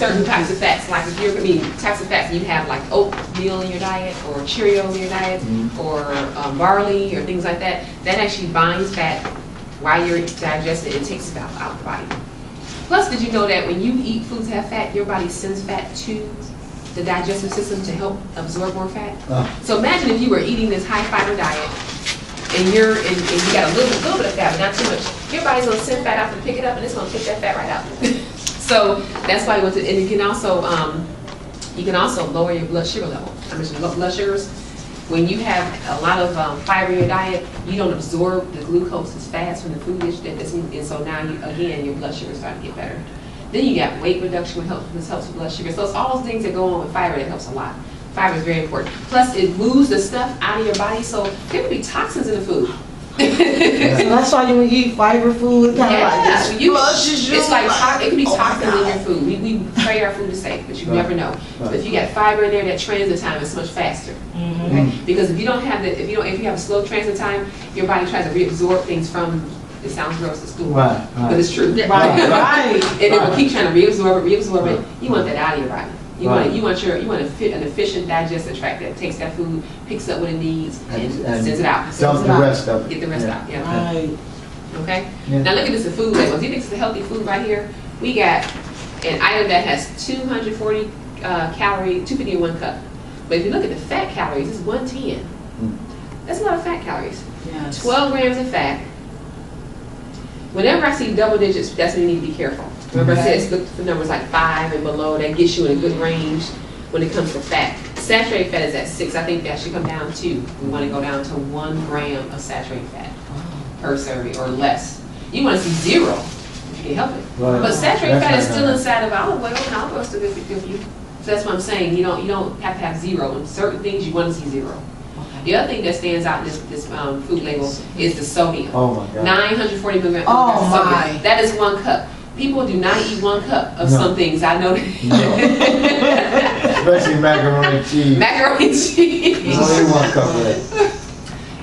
certain types of fats. Like if you're, types of fats, you have like oatmeal in your diet, or Cheerio in your diet, or barley, or things like that. That actually binds fat while you're digesting it. It takes it out of the body. Plus, did you know that when you eat foods that have fat, your body sends fat to the digestive system to help absorb more fat? So imagine if you were eating this high fiber diet, and you got a little bit of fat, but not too much. Your body's gonna send fat out to pick it up, and it's gonna pick that fat right out. So that's why you want to. And you can also lower your blood sugar level. I mentioned blood sugars. When you have a lot of fiber in your diet, you don't absorb the glucose as fast from the food and so now again your blood sugar starting to get better. Then you got weight reduction, which helps with blood sugar. So it's all those things that go on with fiber that helps a lot. Fiber is very important. Plus, it moves the stuff out of your body, so there could be toxins in the food. So that's why you eat fiber food, kind of like this. It's like it could be toxins in your food. We pray our food is safe, but you never know. But if you got fiber in there, that transit time is much faster. Okay? Because if you don't have if you have a slow transit time, your body tries to reabsorb things from. It sounds gross at school, but it's true. Right. And it will keep trying to reabsorb it. You want that out of your body. You want an efficient digestive tract that takes that food, picks up what it needs, and sends it out. Dump the rest of it. Get the rest out. Yeah. Right. Okay. Yeah. Now look at this, the food labels. You think it's a healthy food right here? We got an item that has 240 calories, 250 in 1 cup. But if you look at the fat calories, it's 110. That's a lot of fat calories. Yes. 12 grams of fat. Whenever I see double digits, that's when you need to be careful. Remember I said look for numbers like 5 and below. That gets you in a good range when it comes to fat. Saturated fat is at 6. I think that should come down to, we want to go down to 1 gram of saturated fat per serving or less. You want to see 0 if you can help it. Right. But saturated fat is still inside of olive oil, and olive oil is still good for you. So that's what I'm saying. You don't have to have 0. In certain things, you want to see 0. The other thing that stands out in this food label is the sodium. Oh my God. 940 milligrams Oh of my. sodium. That is 1 cup. People do not eat 1 cup of some things. I know that. No. Especially macaroni and cheese. Macaroni and cheese. Only 1 cup of that.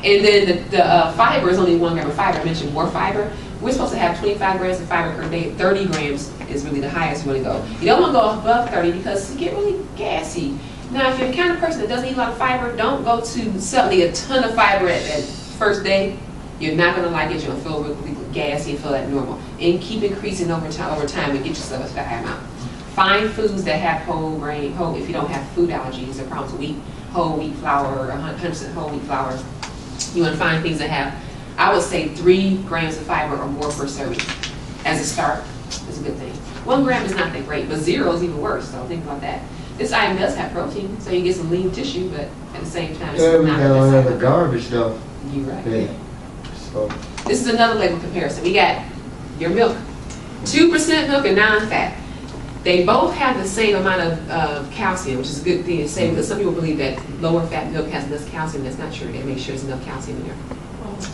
And then the fiber is only 1 gram of fiber. I mentioned more fiber. We're supposed to have 25 grams of fiber per day. 30 grams is really the highest you want to go. You don't want to go above 30 because you get really gassy. Now, if you're the kind of person that doesn't eat a lot of fiber, don't go to suddenly a ton of fiber at that first day. You're not going to like it. You're going to feel really gassy and feel that normal. And keep increasing over time and get yourself a high amount. Find foods that have whole grain, if you don't have food allergies or problems with wheat, whole wheat flour, or 100% whole wheat flour. You want to find things that have, I would say 3 grams of fiber or more per serving. As a start, is a good thing. 1 gram is not that great, but 0 is even worse, so think about that. This item does have protein, so you get some lean tissue, but at the same time, it's not all the garbage though. You're right. Yeah. So. This is another label comparison. We got your milk, 2% milk and non-fat. They both have the same amount of calcium, which is a good thing to say because some people believe that lower fat milk has less calcium. That's not true. They make sure there's enough calcium in there.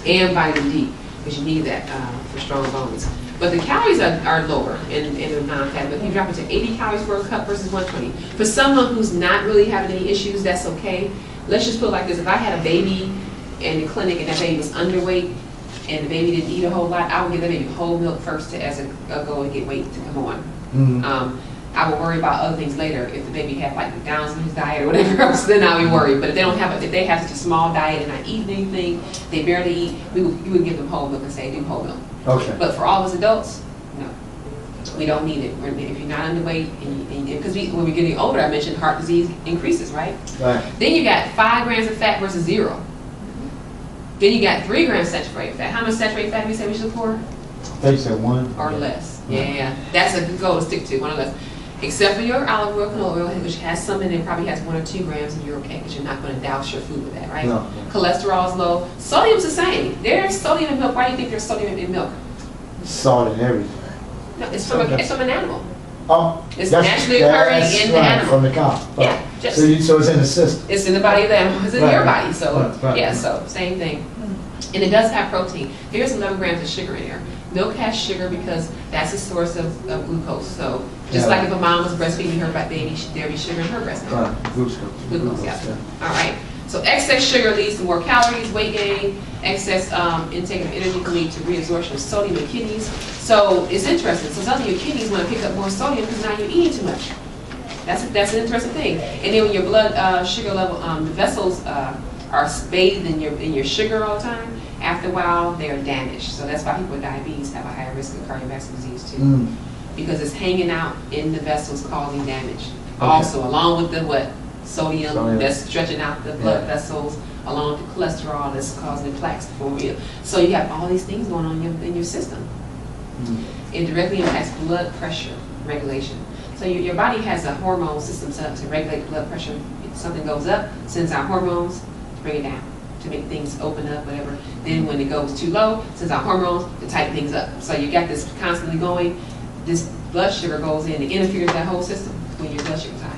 And vitamin D, because you need that for strong bones. But the calories are lower in the non-fat. But if you drop it to 80 calories for a cup versus 120. For someone who's not really having any issues, that's okay. Let's just put it like this. If I had a baby in the clinic and that baby was underweight and the baby didn't eat a whole lot, I would give that baby whole milk first as a go and get weight to come on. I will worry about other things later. If the baby had like McDonald's in his diet or whatever else, then I'll be worried. But if they don't have, if they have such a small diet and not eating anything, they barely eat, we would give them whole milk and say do whole milk. Okay. But for all of us adults, no, we don't need it. If you're not underweight, because when we're getting older, I mentioned heart disease increases, right? Right. Then you got 5 grams of fat versus 0. Then you got 3 grams saturated fat. How much saturated fat do we say we should look for? They said 1 or less. Yeah, that's a good goal to stick to, 1 or less. Except for your olive oil, canola oil, which has some in it, probably has 1 or 2 grams, and you're okay because you're not going to douse your food with that, right? No. Cholesterol is low. Sodium's the same. There's sodium in milk. Why do you think there's sodium in milk? Salt and everything. No, it's from an animal. Oh, It's naturally occurring in the animal. From the cow. Yeah, So it's in the system. It's in the body of the animal. It's in your body. So Right. yeah, so same thing. And it does have protein. There's 11 grams of sugar in there. Milk has sugar because that's a source of glucose. So just like if a mom was breastfeeding her baby, there'd be sugar in her breast milk. Right. Glucose. Glucose, yeah. All right. So excess sugar leads to more calories, weight gain. Excess intake of energy can lead to reabsorption of sodium in kidneys. So it's interesting. So suddenly your kidneys want to pick up more sodium because now you're eating too much. That's an interesting thing. And then when your blood sugar level, the vessels are bathed in your sugar all the time. After a while, they're damaged. So that's why people with diabetes have a higher risk of cardiovascular disease too, because it's hanging out in the vessels, causing damage. Okay. Also, along with the what? Sodium that's stretching out the blood vessels, along with the cholesterol that's causing plaques to form. So you have all these things going on in your system. It directly impacts blood pressure regulation. So your body has a hormone system set up to regulate blood pressure. If something goes up, sends out hormones to bring it down, to make things open up, whatever. Then when it goes too low, sends out hormones to tighten things up. So you got this constantly going. This blood sugar goes in and interferes with that whole system when your blood sugar's high.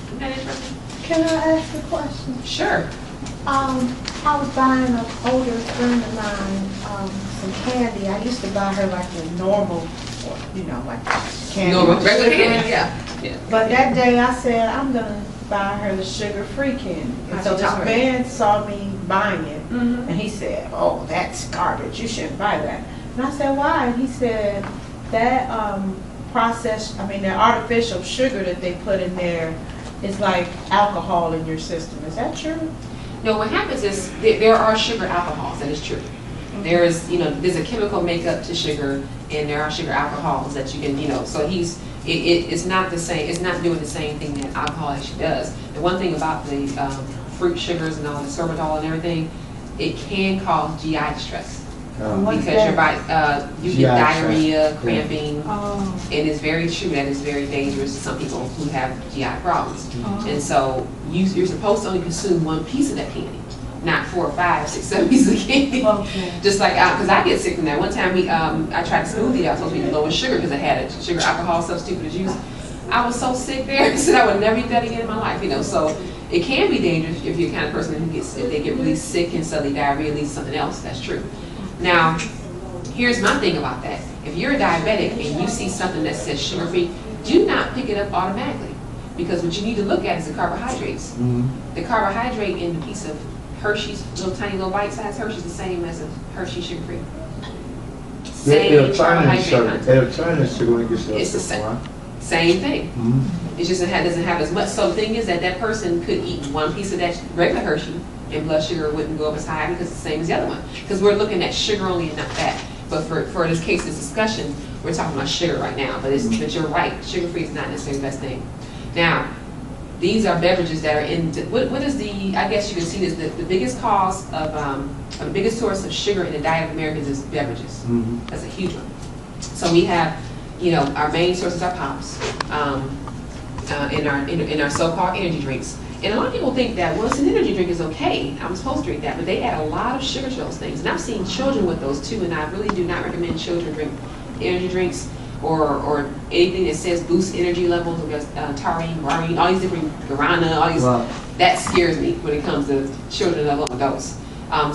Isn't that interesting? Can I ask a question? Sure. I was buying an older friend of mine some candy. I used to buy her like a normal, like candy. Normal, regular candy, yeah. But that day I said, I'm going to buy her the sugar-free candy. And so this man saw me buying it, and he said, oh, that's garbage. You shouldn't buy that. And I said, why? And he said, that that artificial sugar that they put in there is like alcohol in your system. Is that true? No, what happens is there are sugar alcohols, that is true. There is, there's a chemical makeup to sugar, and there are sugar alcohols that you can, so it's not the same, it's not doing the same thing that alcohol actually does. The one thing about the fruit sugars and all the sorbitol and everything, it can cause GI distress. Because your body, you get diarrhea, cramping, and it's very true that it's very dangerous to some people who have GI problems. And so you're supposed to only consume one piece of that candy, not 4 or 5, 6, 7 pieces of candy. Just like, because I get sick from that. One time I tried a smoothie, I was supposed to be low in sugar because I had a sugar alcohol substitute for the juice. I was so sick there, I said I would never eat that again in my life, So it can be dangerous if you're the kind of person who if they get really sick and suddenly diarrhea leads to something else. That's true. Now, here's my thing about that. If you're a diabetic and you see something that says sugar-free, do not pick it up automatically. Because what you need to look at is the carbohydrates. The carbohydrate in the piece of Hershey's, tiny little bite-sized Hershey's, the same as a Hershey sugar-free. Same carbohydrate content. They're trying to sugar when it It's the same thing. It just doesn't have as much. So the thing is that person could eat one piece of that regular Hershey, and blood sugar wouldn't go up as high because it's the same as the other one. Because we're looking at sugar only and not fat. But for this case, this discussion, we're talking about sugar right now. But you're right, sugar-free is not necessarily the best thing. Now, these are beverages that are in, what is I guess you can see this, the biggest cause of, the biggest source of sugar in the diet of Americans is beverages. That's a huge one. So we have, our main sources are pops, in our so-called energy drinks. And a lot of people think that, well, it's an energy drink is okay, I'm supposed to drink that, but they add a lot of sugar to those things. And I've seen children with those too, and I really do not recommend children drink energy drinks or anything that says boost energy levels, or taurine, guarine, all these different guarana, all these, that scares me when it comes to children and adults.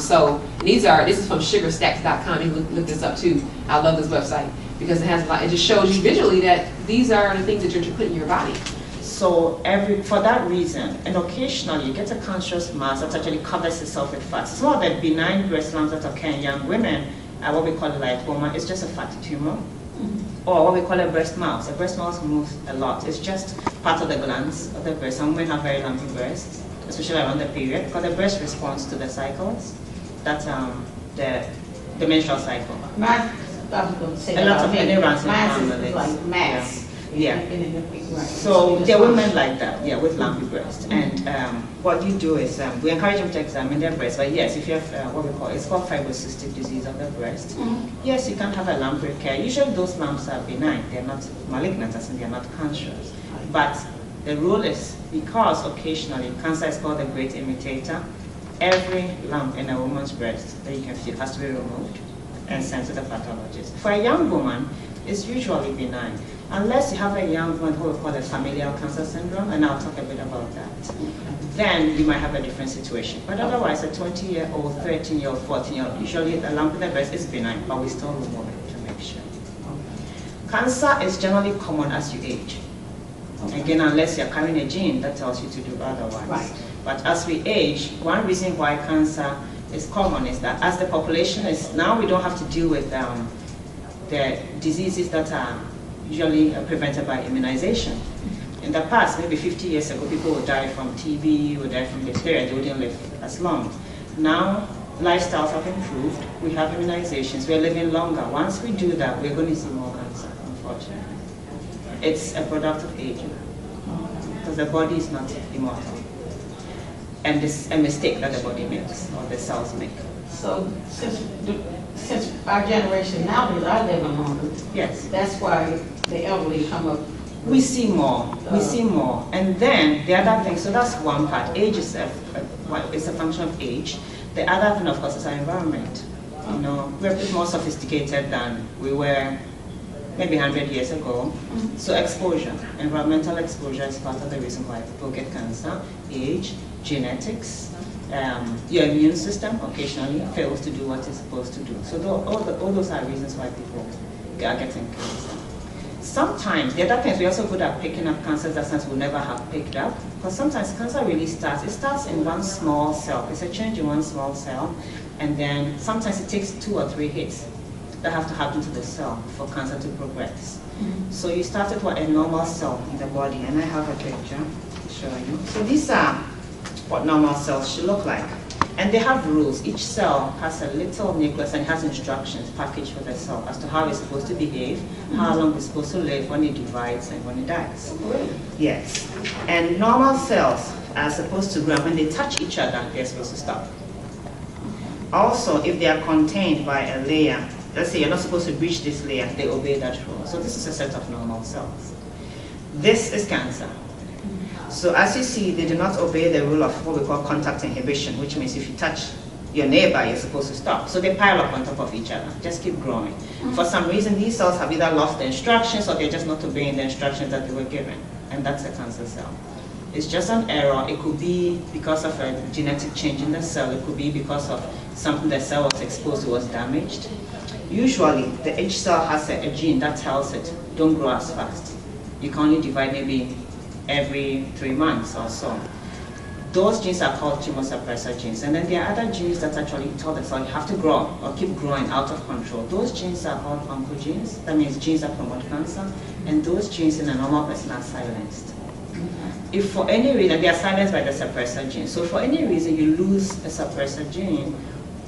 So this is from sugarstacks.com, you can look this up too. I love this website because it has a lot, it just shows you visually that these are the things that you're putting in your body. So for that reason, and occasionally you get a conscious mass that actually covers itself with fat. So some of the benign breast lumps that occur in young women are what we call a lipoma. It's just a fatty tumor. Or what we call a breast mouse. A breast mouse moves a lot. It's just part of the glands of the breast. Some women have very lumpy breasts, especially around the period, because the breast responds to the cycles. That's the menstrual cycle. I was going to say a lot of ignorance like mass. Yeah. So there are women like that, with lumpy breast. And what you do is we encourage them to examine their breast. But yes, if you have what we call, it's called fibrocystic disease of the breast. Yes, you can have a lump repair. Usually those lumps are benign. They're not malignant, as in they're not cancerous. But the rule is, because occasionally cancer is called the great imitator, every lump in a woman's breast that you can feel has to be removed and sent to the pathologist. For a young woman, it's usually benign. Unless you have a young woman who we call a familial cancer syndrome, and I'll talk a bit about that, then you might have a different situation. But otherwise, a 20-year-old, 13-year-old, 14-year-old, usually a lump in the breast is benign, but we still remove it to make sure. Cancer is generally common as you age. Again, unless you're carrying a gene that tells you to do otherwise. But as we age, one reason why cancer is common is that as the population is, now we don't have to deal with the diseases that are usually prevented by immunization. In the past, maybe 50 years ago, people would die from TB, would die from diphtheria, they wouldn't live as long. Now, lifestyles have improved, we have immunizations, we're living longer. Once we do that, we're going to see more cancer, unfortunately. It's a product of aging, because the body is not immortal. And this is a mistake that the body makes, or the cells make. So since our generation nowadays are living longer, Yes. that's why the elderly come up. We see more, And then the other thing, so that's one part. Age is it's a function of age. The other thing, of course, is our environment. You know, we're a bit more sophisticated than we were maybe 100 years ago. So exposure, environmental exposure is part of the reason why people get cancer. Age, genetics, your immune system occasionally fails to do what it's supposed to do. So all those are reasons why people are getting cancer. Sometimes, the other things, we also good at picking up cancers that since we never have picked up, because sometimes cancer really starts in one small cell. It's a change in one small cell, and then sometimes it takes 2 or 3 hits that have to happen to the cell for cancer to progress. So you started with a normal cell in the body, and I have a picture to show you. So these are what normal cells should look like. And they have rules. Each cell has a little nucleus and has instructions packaged for the cell as to how it's supposed to behave, how long it's supposed to live, when it divides and when it dies. Yes. And normal cells are supposed to grow. When they touch each other, they're supposed to stop. Also, if they are contained by a layer, let's say you're not supposed to breach this layer, they obey that rule. So this is a set of normal cells. This is cancer. So as you see, they do not obey the rule of what we call contact inhibition, which means if you touch your neighbor, you're supposed to stop. So they pile up on top of each other, just keep growing. For some reason, these cells have either lost the instructions or they're just not obeying the instructions that they were given. And that's a cancer cell. It's just an error. It could be because of a genetic change in the cell. It could be because of something the cell was exposed to, was damaged. Usually, each cell has a gene that tells it, don't grow as fast. You can only divide maybe every 3 months or so. Those genes are called tumor suppressor genes. And then there are other genes that actually tell the cell you have to grow or keep growing out of control. Those genes are called oncogenes. That means genes that promote cancer. And those genes in a normal person are silenced. If for any reason, they are silenced by the suppressor gene. So for any reason you lose a suppressor gene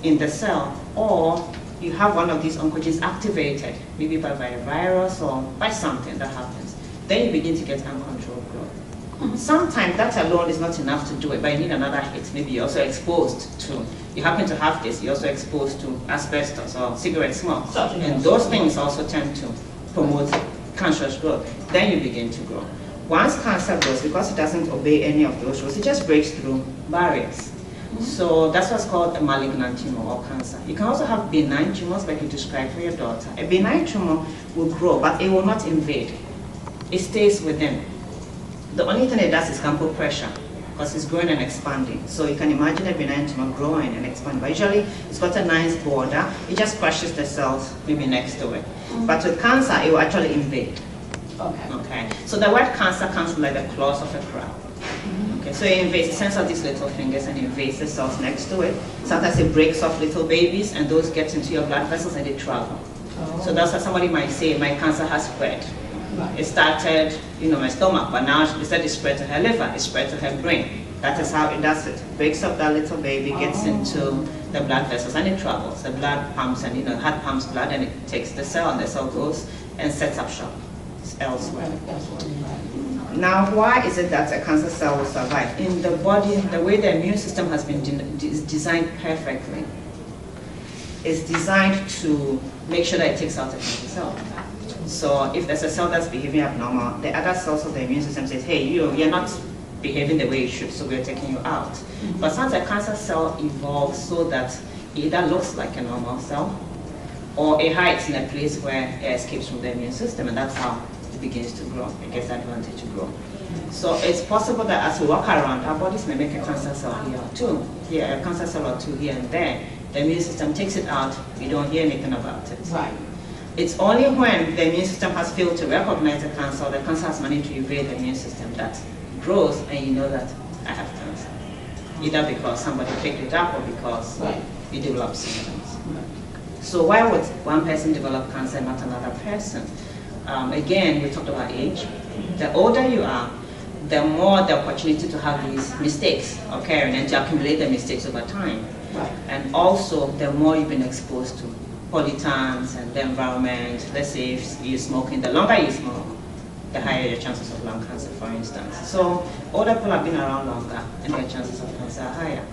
in the cell, or you have one of these oncogenes activated, maybe by a virus or by something that happens, then you begin to get uncontrolled growth. Sometimes that alone is not enough to do it, but you need another hit. Maybe you're also exposed to, you happen to have this, you're also exposed to asbestos or cigarette smoke. And those things also tend to promote cancerous growth. Then you begin to grow. Once cancer grows, because it doesn't obey any of those rules, it just breaks through barriers. So that's what's called a malignant tumor or cancer. You can also have benign tumors like you described for your daughter. A benign tumor will grow, but it will not invade. It stays within. The only thing it does is can put pressure, because it's growing and expanding. So you can imagine a benign tumor growing and expanding. But usually it's got a nice border. It just crushes the cells maybe next to it. But with cancer, it will actually invade. Okay. So the word cancer comes from like the claws of a crab. Okay. So it invades, it sends out these little fingers and invades the cells next to it. Sometimes it breaks off little babies, and those get into your blood vessels and they travel. So that's why somebody might say, my cancer has spread. It started, my stomach, but now instead it spread to her liver, it spread to her brain. That is how it does it. Breaks up that little baby, gets into the blood vessels, and it travels. The blood pumps, and heart pumps blood, and it takes the cell, and the cell goes and sets up shop elsewhere. Now, why is it that a cancer cell will survive? In the body, the way the immune system has been designed perfectly, is designed to make sure that it takes out a cancer cell. So if there's a cell that's behaving abnormal, the other cells of the immune system says, hey, you're not behaving the way you should, so we're taking you out. But sometimes a cancer cell evolves so that it either looks like a normal cell, or it hides in a place where it escapes from the immune system, and that's how it begins to grow. It gets advantage to grow. So it's possible that as we walk around, our bodies may make a cancer cell here or two, a cancer cell or two here and there. The immune system takes it out, we don't hear anything about it. Right. It's only when the immune system has failed to recognize the cancer, or the cancer has managed to evade the immune system, that grows and you know that I have cancer. either because somebody picked it up or because you develop symptoms. So why would one person develop cancer and not another person? Again, we talked about age. The older you are, the more the opportunity to have these mistakes occurring and to accumulate the mistakes over time. And also, the more you've been exposed to pollutants and the environment. Let's say if you're smoking, the longer you smoke, the higher your chances of lung cancer, for instance. So older people have been around longer and their chances of cancer are higher.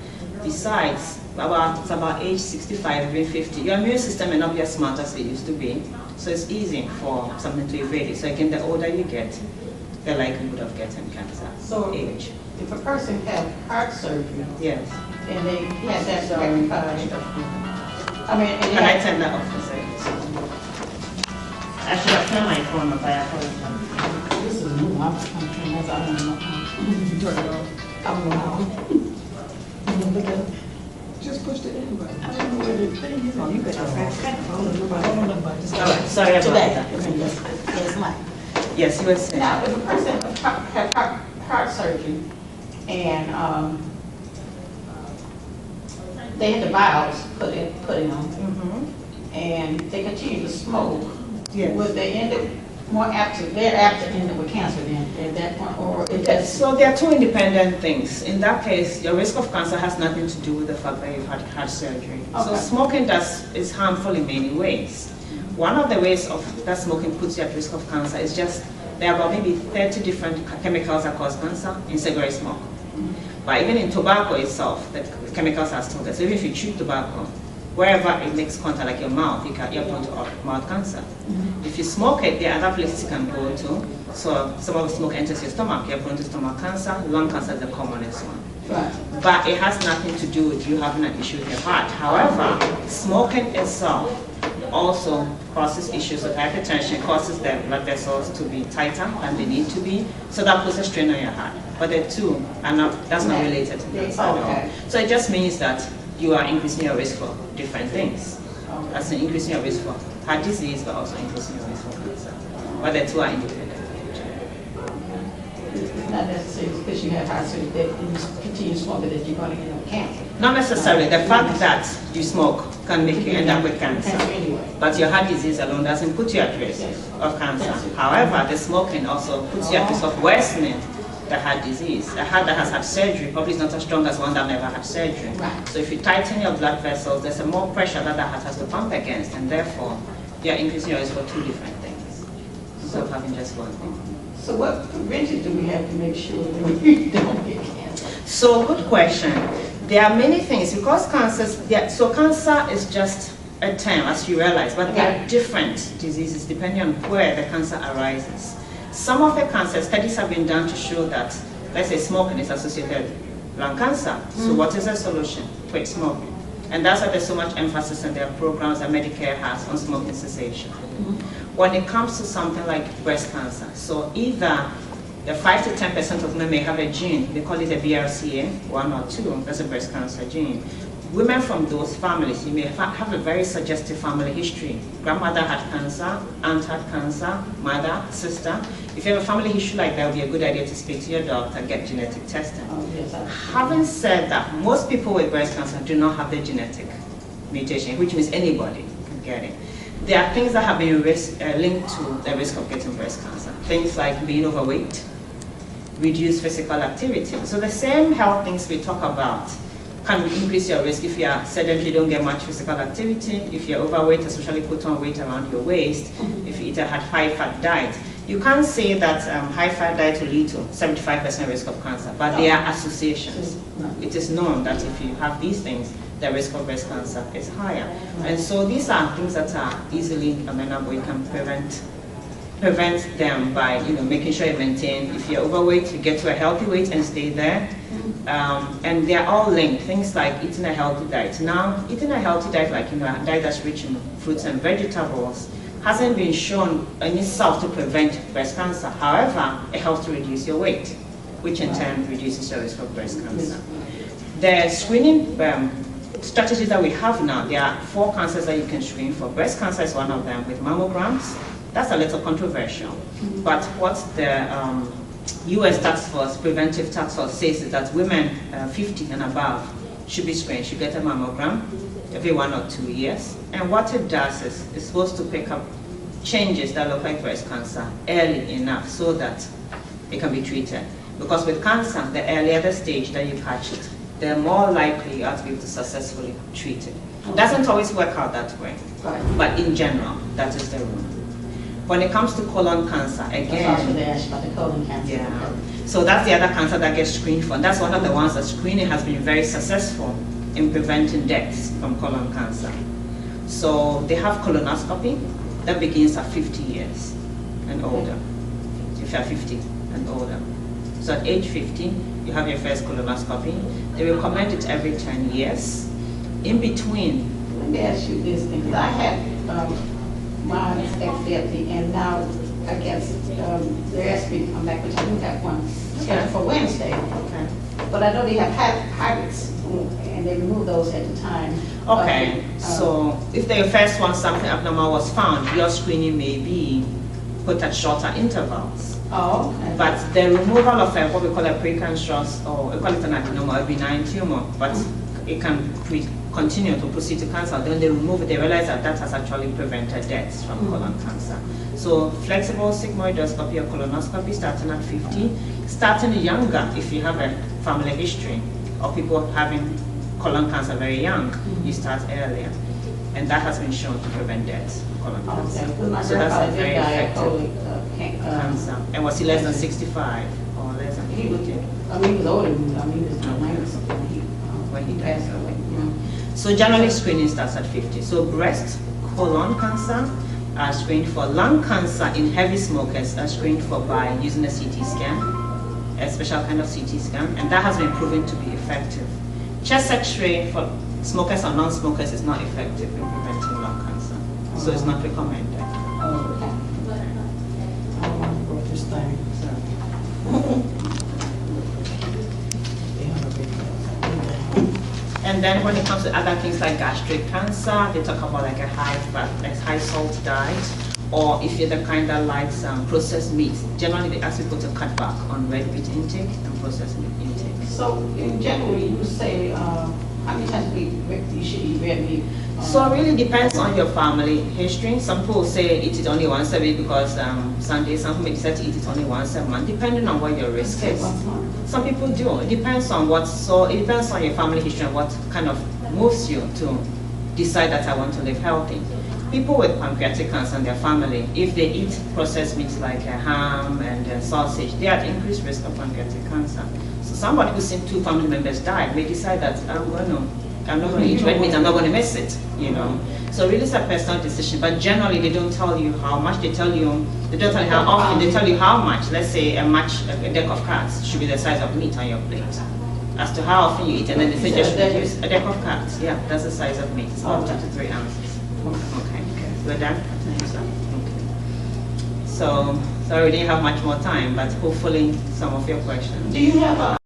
Besides, it's about age 65, even 50, your immune system may not be as smart as it used to be, so it's easy for something to evade it. So again, the older you get, the likelihood of getting cancer. So age. If a person have heart surgery, Yes. and they had that rectified, I mean, and Can I turn that off for a second? I should have turned my phone off, I apologize. this is new, I'm trying, I don't know. I don't know how. Just push the in button. I don't know where the thing is. Oh, you better press that. I don't know about this. All right, sorry about Today. that. Yes, ma'am. Yes, you were saying. Now, if a person had heart surgery and they had the valves put in and they continue to smoke, Yes. would they end up more apt to, they're apt to end up with cancer then at that point, or if that's... So there are two independent things. In that case, your risk of cancer has nothing to do with the fact that you've had heart surgery. So Okay. smoking is harmful in many ways. One of the ways that smoking puts you at risk of cancer is just, there are about maybe 30 different chemicals that cause cancer in cigarette smoke. But even in tobacco itself, the chemicals are still there. So even if you chew tobacco, wherever it makes contact, like your mouth, you're prone to mouth cancer. If you smoke it, there are other places you can go to. So some of the smoke enters your stomach, you're prone to stomach cancer, lung cancer is the commonest one. Right. But it has nothing to do with you having an issue with your heart. However, smoking itself also causes issues with hypertension, causes the blood vessels to be tighter than they need to be, so that puts a strain on your heart. But the two are not, that's not related to cancer at all. So it just means that you are increasing your risk for different things. That's increasing your risk for heart disease, but also increasing your risk for cancer. But the two are independent. It's not necessarily because you have heart surgery that you continue smoking that you're going to get cancer. Not necessarily. The fact that you smoke can make you end up with cancer. Anyway. But your heart disease alone doesn't put you at risk of cancer. However, the smoking also puts you at risk of worsening the heart disease. A heart that has had surgery probably is not as strong as one that never had surgery. Right. So if you tighten your blood vessels, there's a more pressure that the heart has to pump against, and therefore you're increasing your risk for two different things instead of having just one thing. So what prevention do we have to make sure that we don't get cancer? So good question. There are many things because so cancer is just a term, as you realize, but there are different diseases depending on where the cancer arises. Some of the cancer studies have been done to show that, let's say, smoking is associated with lung cancer. So what is the solution? Quit smoking. And that's why there's so much emphasis in their programs that Medicare has on smoking cessation. When it comes to something like breast cancer, so either the 5 to 10% of women may have a gene, they call it a BRCA, 1 or 2, that's a breast cancer gene. Women from those families, you may have a very suggestive family history. Grandmother had cancer, aunt had cancer, mother, sister. If you have a family history like that, it would be a good idea to speak to your doctor and get genetic testing. Having said that, most people with breast cancer do not have the genetic mutation, which means anybody can get it. There are things that have been linked to the risk of getting breast cancer. Things like being overweight, reduced physical activity. So the same health things we talk about can increase your risk if you are sedentary, don't get much physical activity, if you're overweight, especially put on weight around your waist, if you eat a high-fat diet. You can't say that high-fat diet will lead to 75% risk of cancer, but there are associations. It is known that if you have these things, the risk of breast cancer is higher. And so these are things that are easily amenable. You can prevent them by making sure you maintain. If you're overweight, you get to a healthy weight and stay there. And they're all linked. Things like eating a healthy diet. Now, eating a healthy diet, like a diet that's rich in fruits and vegetables, hasn't been shown in itself to prevent breast cancer. However, it helps to reduce your weight, which in turn reduces your risk of breast cancer. The screening strategies that we have now, there are 4 cancers that you can screen for. Breast cancer is one of them with mammograms. That's a little controversial. But what the U.S. Task Force, Preventive Task Force says is that women 50 and above should be screened, should get a mammogram every 1 or 2 years. And what it does is it's supposed to pick up changes that look like breast cancer early enough so that it can be treated. Because with cancer, the earlier the stage that you catch it, the more likely you are to be able to successfully treat it. It doesn't always work out that way, Right. but in general, that is the rule. When it comes to colon cancer, That's also again, they asked about the colon cancer. yeah. So that's the other cancer that gets screened for. And that's one of the ones that screening has been very successful in preventing deaths from colon cancer. So they have colonoscopy that begins at 50 years and older, if you're 50 and older. So at age 50, you have your first colonoscopy. They recommend it every 10 years. In between, Let me ask you this thing, because I had mine ex-deputy, and now I guess they're asking me to come back, which I do have one scheduled for Wednesday. okay. But I know they have hybrids, and they remove those at the time. Okay, so if the first one, something abnormal was found, your screening may be put at shorter intervals. Oh, okay. But the removal of what we call a precancerous, or we call it an adenoma, a benign tumor, but it can continue to proceed to cancer. Then they remove it, they realize that that has actually prevented deaths from colon cancer. So flexible sigmoidoscopy or colonoscopy starting at 50, starting younger if you have a family history of people having colon cancer very young, you start earlier. And that has been shown to prevent deaths from colon cancer. Okay, because my So that's a grandfather very did die of effective cancer. And was he less than 65 or less than 50? he was older than me, I mean, he was 90 something when he passed away. So generally screening starts at 50. So breast, colon cancer are screened for. Lung cancer in heavy smokers are screened for by using a CT scan, a special kind of CT scan, and that has been proven to be effective. Chest X-ray for smokers or non-smokers is not effective in preventing lung cancer, so it's not recommended. Oh, okay. I want to go this thing, And then when it comes to other things like gastric cancer, they talk about like a high salt diet, or if you're the kind that likes processed meat. Generally, they ask people to cut back on red meat intake and processed meat intake. So in general, you say, how many times a week you should eat red meat? So it really depends on your family history. Some people say eat it only once a week because Sunday, some people may decide to eat it only once a month, depending on what your risk Say is. once a month. Some people do. It depends on it depends on your family history and what kind of moves you to decide that I want to live healthy. People with pancreatic cancer and their family, if they eat processed meats like ham and sausage, they are at increased risk of pancreatic cancer. So somebody who's seen 2 family members die may decide that I'm not going to eat red meat, I'm not going to miss it, you know. So really it's a personal decision, but generally they don't tell you how much, they don't tell you how often, they tell you how much. Let's say a deck of cards should be the size of meat on your plate. As to how often you eat, and then they say just reduce a deck of cards. Yeah, that's the size of meat. It's about 2 to 3 ounces. Okay, we're done? Okay. So, sorry we didn't have much more time, but hopefully some of your questions. Do you have a